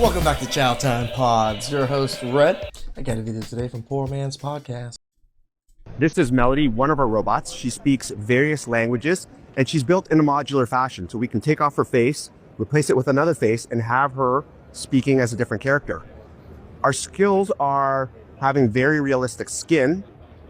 Welcome back to Chow Time Pods. Your host, Red. I got a video today from Poor Man's Podcast. This is Melody, one of our robots. She speaks various languages, and she's built in a modular fashion. So we can take off her face, replace it with another face, and have her speaking as a different character. Our skills are having very realistic skin,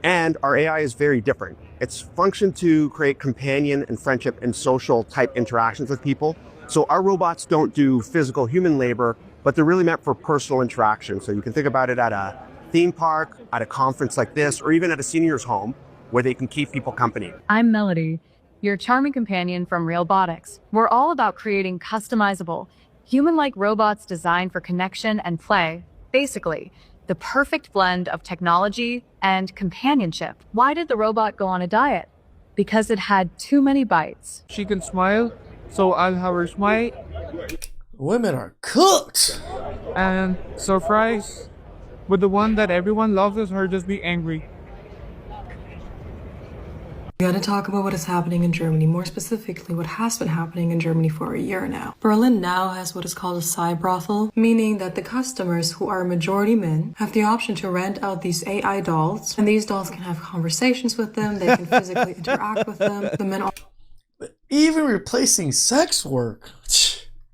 and our AI is very different. It's functioned to create companion and friendship and social type interactions with people. So our robots don't do physical human labor, but they're really meant for personal interaction. So you can think about it at a theme park, at a conference like this, or even at a senior's home where they can keep people company. I'm Melody, your charming companion from Realbotics. We're all about creating customizable, human-like robots designed for connection and play. Basically, the perfect blend of technology and companionship. Why did the robot go on a diet? Because it had too many bites. She can smile, so I'll have her smile. Women are cooked. And surprise, but the one that everyone loves is her just be angry. We gotta talk about what is happening in Germany, more specifically what has been happening in Germany for a year now. Berlin now has what is called a cyberbrothel, meaning that the customers, who are majority men, have the option to rent out these AI dolls, and these dolls can have conversations with them, they can physically interact with them. The men Even replacing sex work.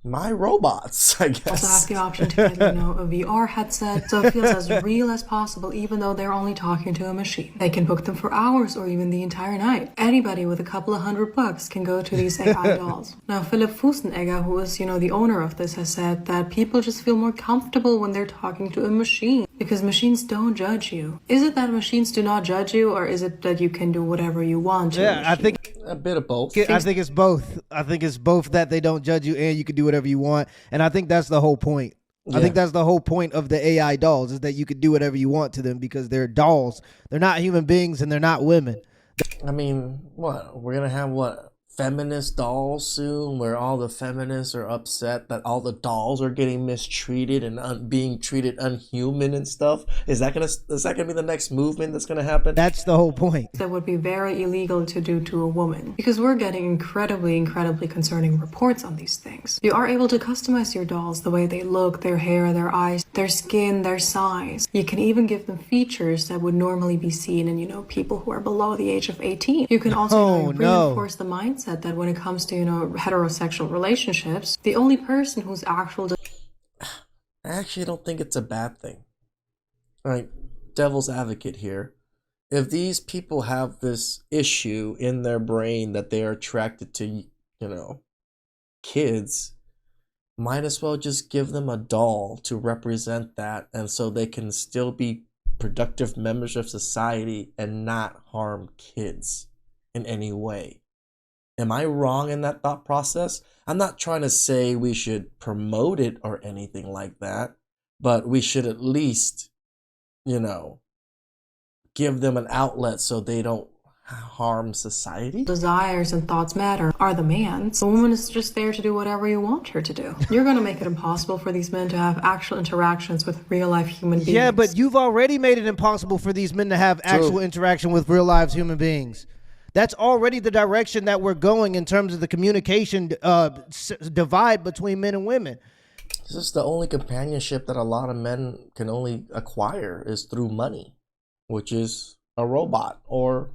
My robots, I guess. also have the option to get, a VR headset, so it feels as real as possible, even though they're only talking to a machine. They can book them for hours or even the entire night. Anybody with a couple of $100 can go to these AI dolls. Now, Philipp Fusenegger, who is, the owner of this, has said that people just feel more comfortable when they're talking to a machine because machines don't judge you. Is it that machines do not judge you, or is it that you can do whatever you want to? Yeah, I think A bit of both. I think it's both. I think it's both that they don't judge you and you can do whatever you want. And I think that's the whole point. I think that's the whole point of the AI dolls, is that you can do whatever you want to them because they're dolls. They're not human beings and they're not women. I mean, what? We're going to have, feminist dolls soon, where all the feminists are upset that all the dolls are getting mistreated and being treated unhuman and stuff. Is that gonna be the next movement that's gonna happen? That's the whole point. That would be very illegal to do to a woman, because we're getting incredibly concerning reports on these things. You are able to customize your dolls, the way they look, their hair, their eyes, their skin, their size. You can even give them features that would normally be seen in, people who are below the age of 18. You can also reinforce the mindset that when it comes to, heterosexual relationships, the only person who's I actually don't think it's a bad thing. All right, devil's advocate here. If these people have this issue in their brain that they are attracted to, kids, might as well just give them a doll to represent that, and so they can still be productive members of society and not harm kids in any way. Am I wrong in that thought process? I'm not trying to say we should promote it or anything like that, but we should at least, give them an outlet so they don't harm society. Desires and thoughts matter are the man's. The woman is just there to do whatever you want her to do. You're going to make it impossible for these men to have actual interactions with real life human beings. Yeah, but you've already made it impossible for these men to have actual interaction with real lives human beings. That's already the direction that we're going in terms of the communication divide between men and women. This is the only companionship that a lot of men can only acquire is through money, which is a robot or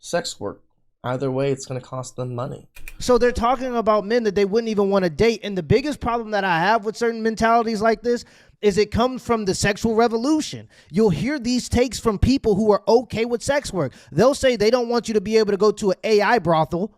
sex work. Either way, it's going to cost them money. So they're talking about men that they wouldn't even want to date. And the biggest problem that I have with certain mentalities like this is it comes from the sexual revolution. You'll hear these takes from people who are okay with sex work. They'll say they don't want you to be able to go to an AI brothel,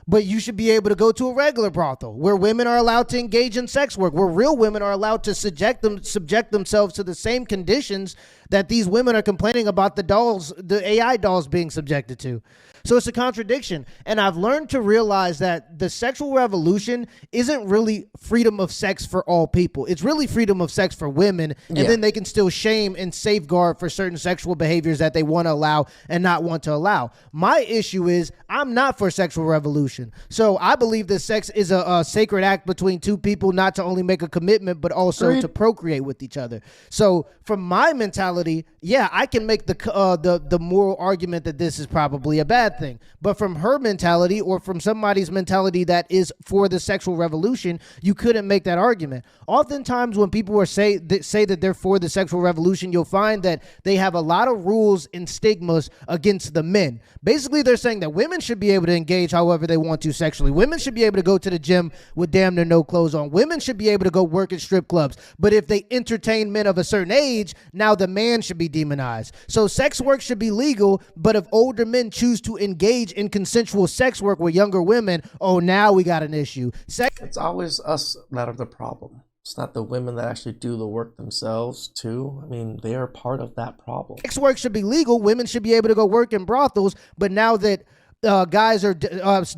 but you should be able to go to a regular brothel where women are allowed to engage in sex work, where real women are allowed to subject themselves to the same conditions that these women are complaining about the AI dolls being subjected to. So it's a contradiction. And I've learned to realize that the sexual revolution isn't really freedom of sex for all people. It's really freedom of sex for women. And then they can still shame and safeguard for certain sexual behaviors that they want to allow and not want to allow. My issue is I'm not for sexual revolution. revolution. So I believe that sex is a sacred act between two people, not to only make a commitment, but also to procreate with each other. So from my mentality, yeah, I can make the moral argument that this is probably a bad thing. But from her mentality, or from somebody's mentality that is for the sexual revolution, you couldn't make that argument. Oftentimes when people say that they're for the sexual revolution, you'll find that they have a lot of rules and stigmas against the men. Basically, they're saying that women should be able to engage however they want to sexually. Women should be able to go to the gym with damn near no clothes on. Women should be able to go work at strip clubs. But if they entertain men of a certain age, now the man should be demonized. So sex work should be legal, but if older men choose to engage in consensual sex work with younger women, oh, now we got an issue. It's always us that are the problem. It's not the women that actually do the work themselves, too. I mean, they are part of that problem. Sex work should be legal. Women should be able to go work in brothels. But now that guys are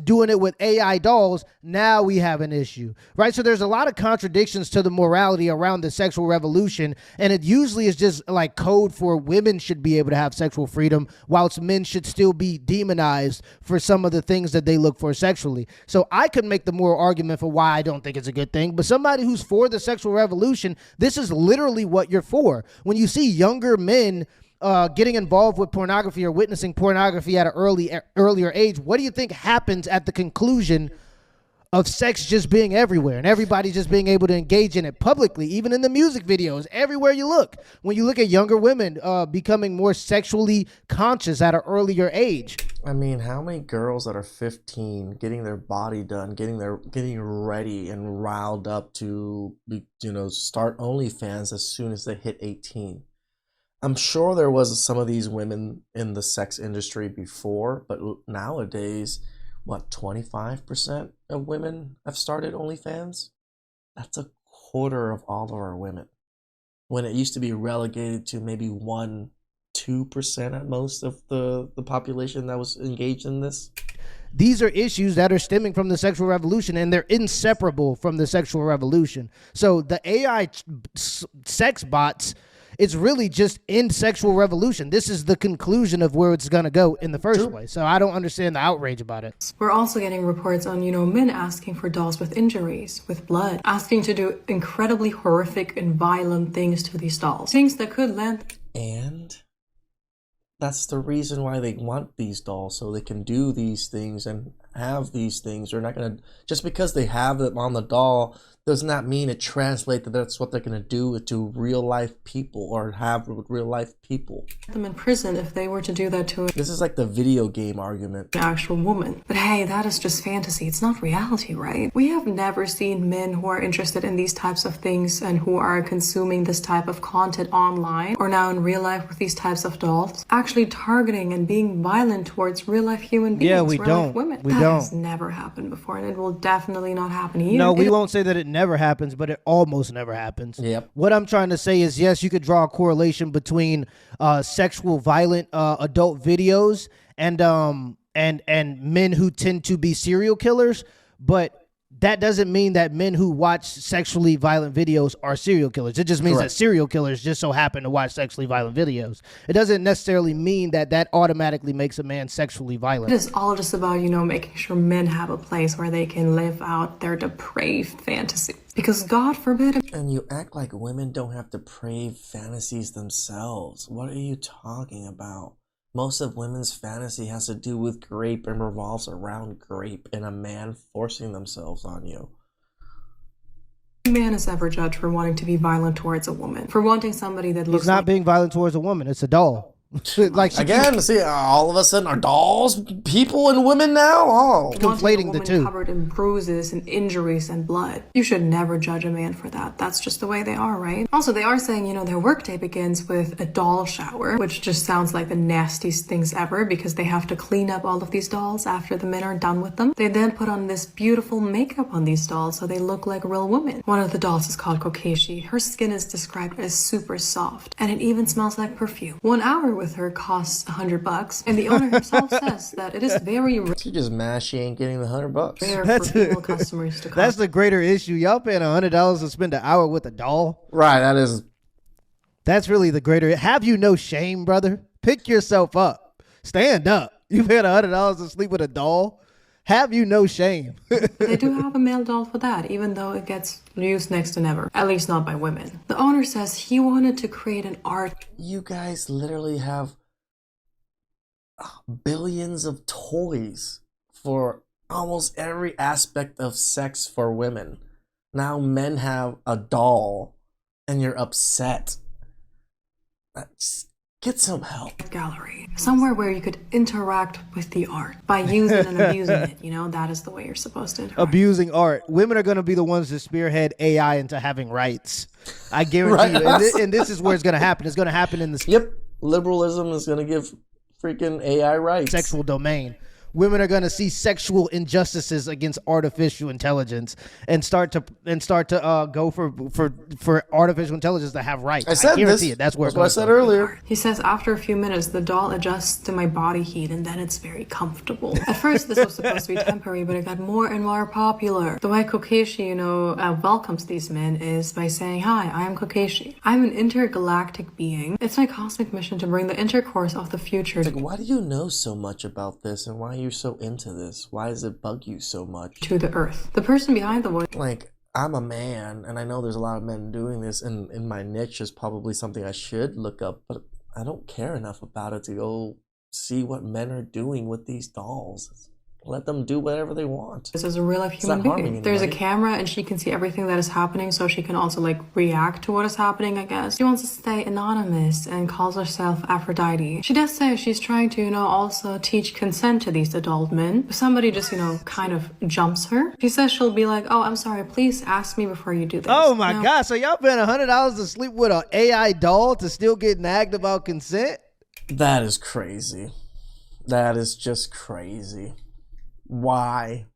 doing it with AI dolls, now we have an issue, right? So there's a lot of contradictions to the morality around the sexual revolution, and it usually is just like code for women should be able to have sexual freedom, whilst men should still be demonized for some of the things that they look for sexually. So I could make the moral argument for why I don't think it's a good thing, but somebody who's for the sexual revolution, this is literally what you're for. When you see younger men getting involved with pornography or witnessing pornography at an earlier age, what do you think happens at the conclusion of sex just being everywhere and everybody just being able to engage in it publicly, even in the music videos, everywhere you look? When you look at younger women becoming more sexually conscious at an earlier age. I mean, how many girls that are 15 getting their body done, getting ready and riled up to start OnlyFans as soon as they hit 18? I'm sure there was some of these women in the sex industry before, but nowadays, 25% of women have started OnlyFans? That's a quarter of all of our women. When it used to be relegated to maybe 1-2% at most of the population that was engaged in this. These are issues that are stemming from the sexual revolution, and they're inseparable from the sexual revolution. So the AI sex bots, it's really just in sexual revolution. This is the conclusion of where it's going to go in the first place. So I don't understand the outrage about it. We're also getting reports on, men asking for dolls with injuries, with blood, asking to do incredibly horrific and violent things to these dolls. Things that could land. And that's the reason why they want these dolls, so they can do these things and have these things. They're not going to, just because they have it on the doll, does not mean it translates that that's what they're going to do to real life people or have with real life people. Them in prison if they were to do that to This is like the video game argument. An actual woman. But hey, that is just fantasy. It's not reality, right? We have never seen men who are interested in these types of things and who are consuming this type of content online or now in real life with these types of dolls actually targeting and being violent towards real life human beings. Yeah, we real don't. Life women. We that don't. has never happened before, and it will definitely not happen either. No, we won't say that it never happens, but it almost never happens. Yep. What I'm trying to say is, yes, you could draw a correlation between sexual violent adult videos and men who tend to be serial killers, but that doesn't mean that men who watch sexually violent videos are serial killers. It just means that serial killers just so happen to watch sexually violent videos. It doesn't necessarily mean that that automatically makes a man sexually violent. It is all just about, making sure men have a place where they can live out their depraved fantasy. Because God forbid. And you act like women don't have depraved fantasies themselves. What are you talking about? Most of women's fantasy has to do with grape and revolves around grape and a man forcing themselves on you. No man is ever judged for wanting to be violent towards a woman, for wanting somebody that looks He's not being violent towards a woman. It's a doll. Like again, see, all of a sudden are dolls people and women now? Oh, conflating the two. Covered in bruises and injuries and blood. You should never judge a man for that. That's just the way they are, right? Also, they are saying, their workday begins with a doll shower, which just sounds like the nastiest things ever because they have to clean up all of these dolls after the men are done with them. They then put on this beautiful makeup on these dolls so they look like real women. One of the dolls is called Kokeshi. Her skin is described as super soft, and it even smells like perfume. 1 hour with her costs $100, and the owner himself says that it is very rare. She just mad she ain't getting the $100. For female customers to come. That's the greater issue. Y'all paying $100 to spend an hour with a doll? Right, that is. That's really the greater. Have you no shame, brother? Pick yourself up. Stand up. You paid $100 to sleep with a doll? Have you no shame? They do have a male doll for that, even though it gets used next to never. At least not by women. The owner says he wanted to create an art. You guys literally have billions of toys for almost every aspect of sex for women. Now men have a doll and you're upset. Just get some help. Gallery. Somewhere where you could interact with the art by using and abusing it. You know, that is the way you're supposed to interact. Abusing art. Women are going to be the ones to spearhead AI into having rights. I guarantee you. And this is where it's going to happen. It's going to happen in the Yep. Liberalism is going to give freaking AI rights. sexual domain. Women are going to see sexual injustices against artificial intelligence and start to go for artificial intelligence to have rights. I guarantee it. That's where what I said earlier. He says after a few minutes, the doll adjusts to my body heat and then it's very comfortable. At first, this was supposed to be temporary, but it got more and more popular. The way Kokeshi, welcomes these men is by saying, "Hi, I am Kokeshi. I'm an intergalactic being. It's my cosmic mission to bring the intercourse of the future." Like, why do you know so much about this, and why are you so into this? Why does it bug you so much? To the earth. The person behind the voice. Like, I'm a man, and I know there's a lot of men doing this, and in my niche is probably something I should look up, but I don't care enough about it to go see what men are doing with these dolls. Let them do whatever they want. This is a real life It's human not harming being. There's a anybody. camera and she can see everything that is happening, so she can also react to what is happening, I guess. She wants to stay anonymous and calls herself Aphrodite. She does say she's trying to, also teach consent to these adult men. If somebody just, kind of jumps her, she says she'll be like, "Oh, I'm sorry, please ask me before you do this." Oh my God. So y'all paying $100 to sleep with an AI doll to still get nagged about consent? That is crazy. That is just crazy. Why?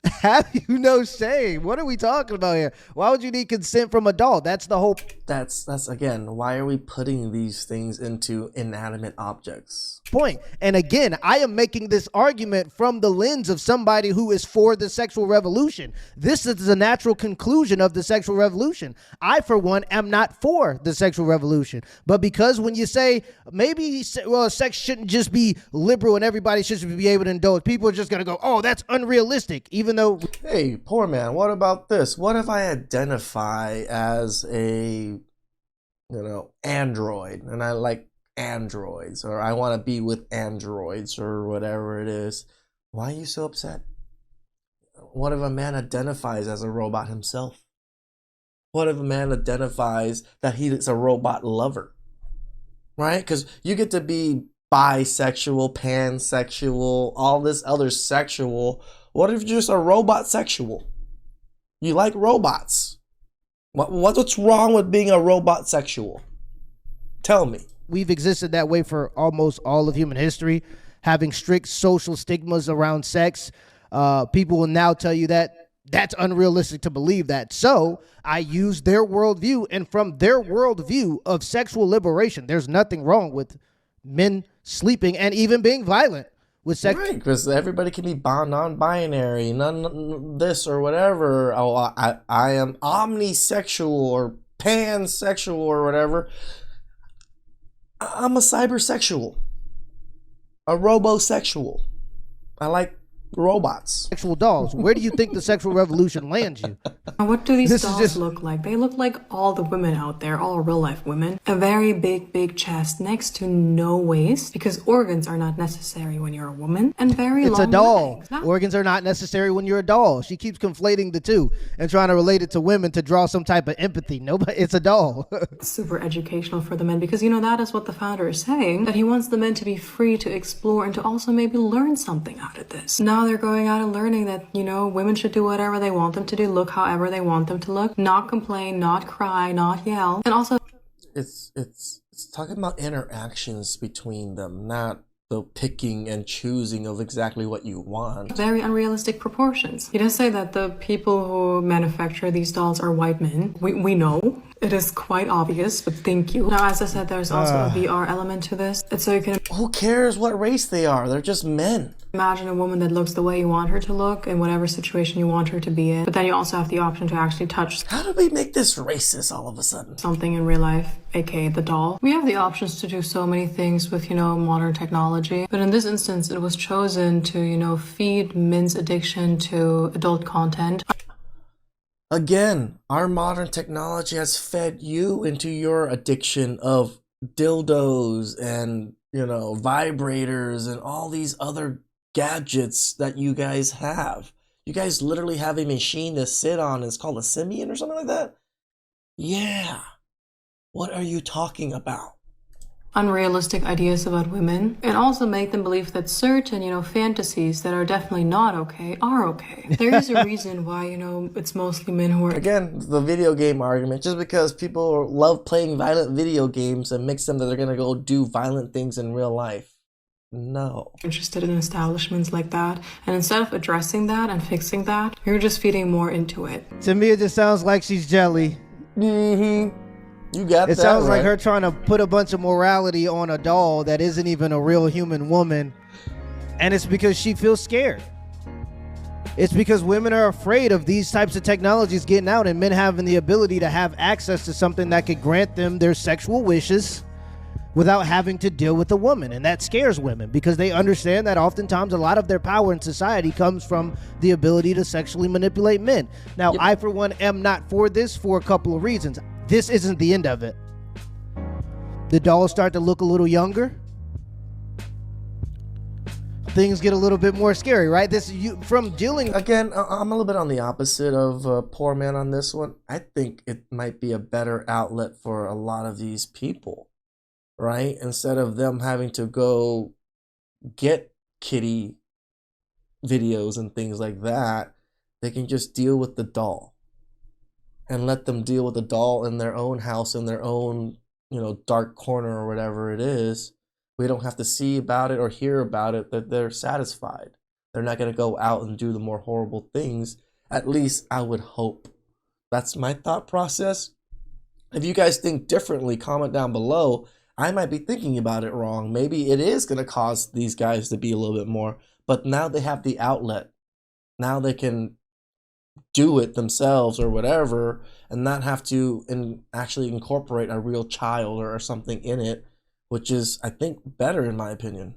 Have you no shame? What are we talking about here? Why would you need consent from a doll? That's the whole That's again, why are we putting these things into inanimate objects? point. And again, I am making this argument from the lens of somebody who is for the sexual revolution. This is the natural conclusion of the sexual revolution. I, for one, am not for the sexual revolution. But because when you say maybe, sex shouldn't just be liberal and everybody should be able to indulge, people are just going to go, "Oh, that's unrealistic," even though... Hey, poor man, what about this? What if I identify as a, android, and I like androids, or I want to be with androids, or whatever it is? Why are you so upset? What if a man identifies as a robot himself? What if a man identifies that he is a robot lover? Right? Because you get to be bisexual, pansexual, all this other sexual. What if you're just a robot sexual? You like robots. What's wrong with being a robot sexual? Tell me. We've existed that way for almost all of human history, having strict social stigmas around sex. People will now tell you that that's unrealistic to believe that. So I use their worldview, and from their worldview of sexual liberation, there's nothing wrong with men sleeping and even being violent with sex. Right, because everybody can be non-binary, none this or whatever. Oh, I am omnisexual or pansexual or whatever. I'm a cybersexual, a robosexual. I like robots. Sexual dolls. Where do you think the sexual revolution lands you? Now, what do these This is dolls just- look like? They look like all the women out there, all real life women. A very big chest next to no waist, because organs are not necessary when you're a woman, and very It's long a doll. legs. Not Organs are not necessary when you're a doll. She keeps conflating the two and trying to relate it to women to draw some type of empathy. Nobody, it's a doll. super educational for the men, because that is what the founder is saying, that he wants the men to be free to explore and to also maybe learn something out of this. Now they're going out and learning that women should do whatever they want them to do, look however they want them to look, not complain, not cry, not yell, and also It's talking about interactions between them, not the picking and choosing of exactly what you want. very unrealistic proportions. He does say that the people who manufacture these dolls are white men. We know. It is quite obvious, but thank you. Now, as I said, there's also a VR element to this. It's so you can Who cares what race they are? They're just men. imagine a woman that looks the way you want her to look in whatever situation you want her to be in. But then you also have the option to actually touch How did we make this racist all of a sudden? something in real life, aka the doll. We have the options to do so many things with, modern technology. But in this instance, it was chosen to, feed men's addiction to adult content. Again, our modern technology has fed you into your addiction of dildos and, vibrators and all these other gadgets that you guys have. You guys literally have a machine to sit on. It's called a simian or something like that. Yeah. What are you talking about? Unrealistic ideas about women, and also make them believe that certain, fantasies that are definitely not okay are okay. There is a reason why, it's mostly men who are Again, the video game argument. Just because people love playing violent video games and makes them that they're going to go do violent things in real life. No. interested in establishments like that. And instead of addressing that and fixing that, you're just feeding more into it. To me, it just sounds like she's jelly. Mm-hmm. You got It that sounds right. like her trying to put a bunch of morality on a doll that isn't even a real human woman. And it's because she feels scared. It's because women are afraid of these types of technologies getting out and men having the ability to have access to something that could grant them their sexual wishes without having to deal with a woman. And that scares women because they understand that oftentimes a lot of their power in society comes from the ability to sexually manipulate men. Now, I, for one, am not for this for a couple of reasons. This isn't the end of it. The dolls start to look a little younger. Things get a little bit more scary, right? From dealing. Again, I'm a little bit on the opposite of Poor Man on this one. I think it might be a better outlet for a lot of these people, right? Instead of them having to go get kitty videos and things like that, they can just deal with the doll and let them deal with the doll in their own house, in their own, dark corner or whatever it is. We don't have to see about it or hear about it, that they're satisfied. They're not going to go out and do the more horrible things. At least I would hope. That's my thought process. If you guys think differently, comment down below. I might be thinking about it wrong. Maybe it is going to cause these guys to be a little bit more. But now they have the outlet. Now they can do it themselves or whatever and not have to actually incorporate a real child or something in it, which is, I think, better in my opinion.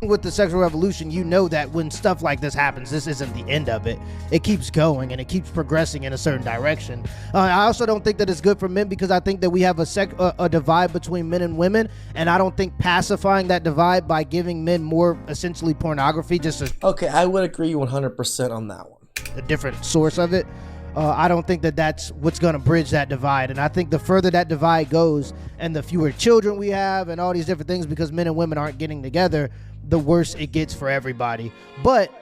With the sexual revolution, you know that when stuff like this happens, this isn't the end of it. It keeps going and it keeps progressing in a certain direction. I also don't think that it's good for men because I think that we have a divide between men and women, and I don't think pacifying that divide by giving men more essentially pornography, Okay, I would agree 100% on that one. A different source of it. I don't think that that's what's going to bridge that divide. And I think the further that divide goes and the fewer children we have and all these different things because men and women aren't getting together, the worse it gets for everybody. But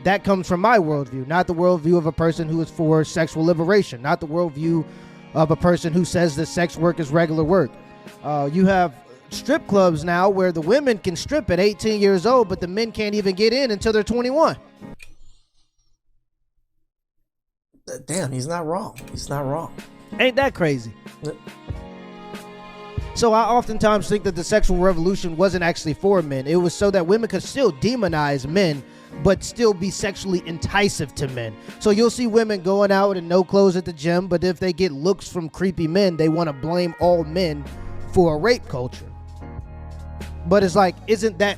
that comes from my worldview, not the worldview of a person who is for sexual liberation, not the worldview of a person who says that sex work is regular work. You have strip clubs now where the women can strip at 18 years old, but the men can't even get in until they're 21. Damn, he's not wrong. He's not wrong. Ain't that crazy? So I oftentimes think that the sexual revolution wasn't actually for men. It was so that women could still demonize men, but still be sexually enticing to men. So you'll see women going out in no clothes at the gym, but if they get looks from creepy men, they want to blame all men for a rape culture. But it's like, isn't the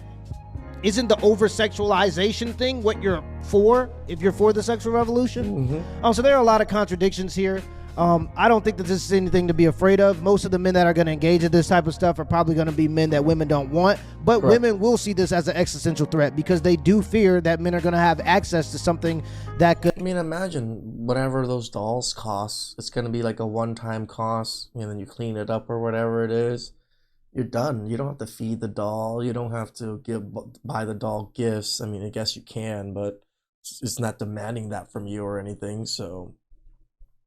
over-sexualization thing what you're for if you're for the sexual revolution? Mm-hmm. So there are a lot of contradictions here. I don't think that this is anything to be afraid of. Most of the men that are going to engage in this type of stuff are probably going to be men that women don't want. But Correct. Women will see this as an existential threat because they do fear that men are going to have access to something that could... I mean, imagine whatever those dolls cost. It's going to be like a one-time cost, and then you clean it up or whatever it is. You're done. You don't have to feed the doll. You don't have to buy the doll gifts. I mean, I guess you can, but it's not demanding that from you or anything. So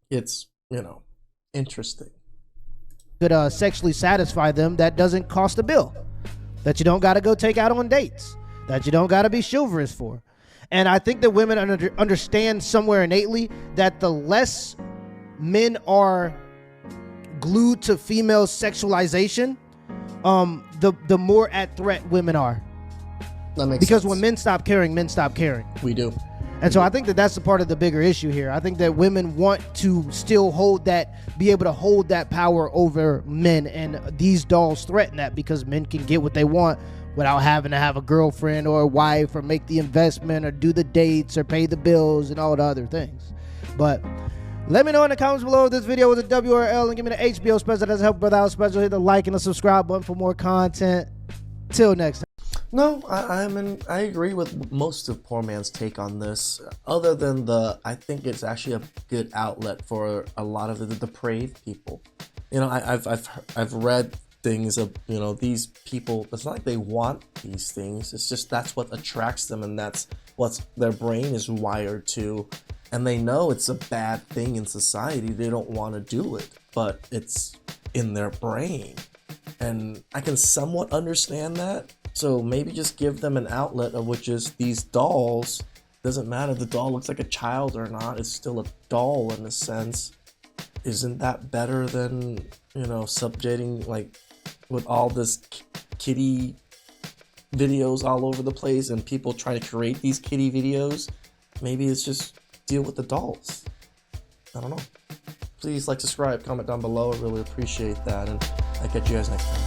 it's, interesting. Could sexually satisfy them that doesn't cost a bill, that you don't got to go take out on dates, that you don't got to be chivalrous for. And I think that women understand somewhere innately that the less men are glued to female sexualization, the more at threat women are. That makes Because sense. when men stop caring. We do. And so I think that that's the part of the bigger issue here. I think that women want to still be able to hold that power over men, and these dolls threaten that because men can get what they want without having to have a girlfriend or a wife or make the investment or do the dates or pay the bills and all the other things. But let me know in the comments below if this video was a W or L, and give me the HBO special. That's help brother out special. Hit the like and the subscribe button for more content. Till next time. No, I agree with most of Poor Man's take on this. Other than I think it's actually a good outlet for a lot of the depraved people. You know, I've read things of, you know, these people. It's not like they want these things. It's just that's what attracts them, and that's what their brain is wired to. And they know it's a bad thing in society. They don't want to do it, but it's in their brain, and I can somewhat understand that. So maybe just give them an outlet of which is these dolls. Doesn't matter if the doll looks like a child or not, it's still a doll in a sense. Isn't that better than, you know, subjecting, like, with all this kitty videos all over the place and people trying to create these kitty videos? Maybe it's just deal with the dolls. I don't know. Please like, subscribe, comment down below. I really appreciate that, and I'll catch you guys next time.